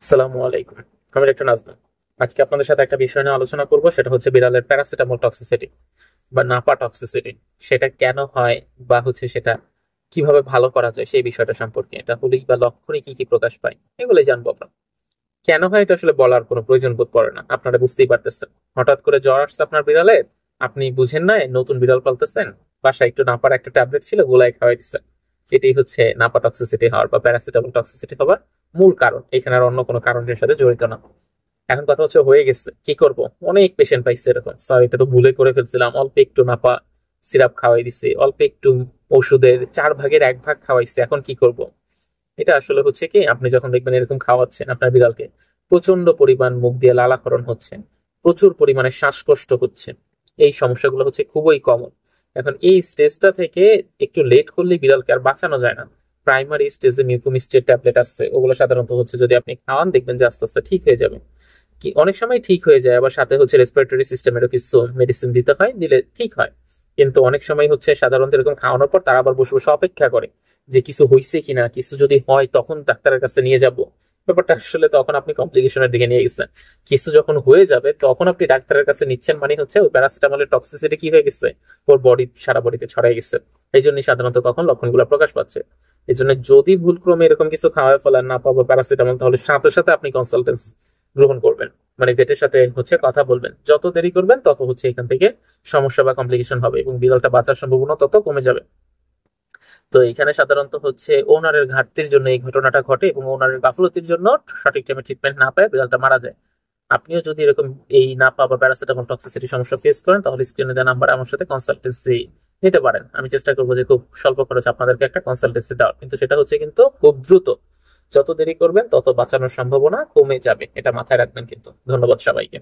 আসসালামু আলাইকুম। আমি ডক্টর নাজমুল। আজকে আপনাদের সাথে একটা বিষয় নিয়ে আলোচনা করব, সেটা হচ্ছে বিড়ালের প্যারাসিটামল টক্সিসিটি বা নাপা টক্সিসিটি। সেটা কেন হয় বা সেটা কিভাবে ভালো করা যায় সেই বিষয়টা সম্পর্কে, এটা হলেই বা লক্ষণে কি কি প্রকাশ পায় এগুলোই জানবো আমরা। কেন হয় এটা আসলে বলার কোনো প্রয়োজন বোধ পড়ে না, আপনারা বুঝতেই পারতেছেন। হঠাৎ করে জ্বর আসছে আপনার বিড়ালের, আপনি বুঝেন না, নতুন বিড়াল পালতেছেন, বাসায় একটু নাপার একটা ট্যাবলেট ছিল গোলায় খাওয়াই দিচ্ছেন। এটাই হচ্ছে নাপা টক্সিসিটি হওয়ার বা প্যারাসিটামল টক্সিসিটি হওয়ার মূল কারণ। এখানে আর অন্য কোনো কারণের সাথে জড়িত না। এখন কথা হচ্ছে হয়ে গেছে কি করব, অনেক পেশেন্ট পাইছে এরকম, স্যার এটা তো ভুলে করে ফেলছিলাম, অল্প একটু নাপা সিরাপ খাওয়াই দিছে, অল্প একটু ওষুধের 4 ভাগের 1 ভাগ খাওয়াইছে, এখন কি করব। এটা আসলে হচ্ছে কি, আপনি যখন দেখবেন এরকম খাওয়াচ্ছেন আপনার বিড়ালকে, প্রচন্ড পরিমাণ মুখ দিয়ে লালাক্ষরণ হচ্ছে, প্রচুর পরিমাণে শ্বাসকষ্ট হচ্ছে, এই সমস্যাগুলো হচ্ছে খুবই কমন। এখন এই স্টেজটা থেকে একটু লেট করলে বিড়ালকে আর বাঁচানো যায় না। প্রাইমারি স্টেজে মিউকোমিস্টের ট্যাবলেট আছে, ওগুলো সাধারণত যদি আপনি খাওয়ান দেখবেন যে আস্তে আস্তে ঠিক হয়ে যাবে। কি অনেক সময় ঠিক হয়ে যায়, আবার সাথে রেসপিরেটরি সিস্টেমেরও কিছু মেডিসিন দিতে হয়, দিলে ঠিক হয়। কিন্তু অনেক সময় সাধারণত এরকম খাওয়ানোর পর তারা আবার বসে বসে অপেক্ষা করে যে কিছু হয়েছে কিনা, কিছু যদি হয় তখন ডাক্তারের কাছে নিয়ে যাব। ব্যাপারটা আসলে তখন আপনি কমপ্লিকেশনের দিকে নিয়ে গেছেন। কিছু যখন হয়ে যাবে তখন আপনি ডাক্তারের কাছে নিচ্ছেন, মানে ওই প্যারাসিটামলের টক্সিসিটি কি হয়ে গেছে, ওর সারা বডিতে ছড়াই গেছে। এই জন্যই সাধারণত তখন লক্ষণগুলো প্রকাশ পাচ্ছে। এই জন্য যদি ভুলক্রমে এরকম কিছু খাওয়ায় ফেলার না পাবো প্যারাসিটামল, তাহলে সাথে সাথে আপনি কনসালটেন্স গ্রহণ করবেন, মানে ভেটের সাথে কথা বলবেন। যত দেরি করবেন তত এখান থেকে সমস্যা বা কমপ্লিকেশন হবে এবং বিড়ালটা বাঁচার সম্ভাবনা তত কমে যাবে। তো এখানে সাধারণত ওনারের ঘাটতির জন্য এই ঘটনাটা ঘটে এবং ওনারের গাফলতির জন্য সঠিক টাইমে ট্রিটমেন্ট না পায় বিড়ালটা মারা যায়। আপনিও যদি এরকম এই নাপা বা প্যারাসিটামল টক্সিসিটি সমস্যা ফেস করেন, তাহলে স্ক্রিনে দেওয়া নাম্বারে আমার সাথে কনসালটেন্সি নিতে পারেন। আমি চেষ্টা করবো যে খুব স্বল্প খরচে আপনাদেরকে একটা কনসালটেন্সি দেওয়ার, কিন্তু সেটা কিন্তু খুব দ্রুত। যত দেরি করবেন তত বাঁচানোর সম্ভাবনা কমে যাবে, এটা মাথায় রাখবেন কিন্তু। ধন্যবাদ সবাইকে।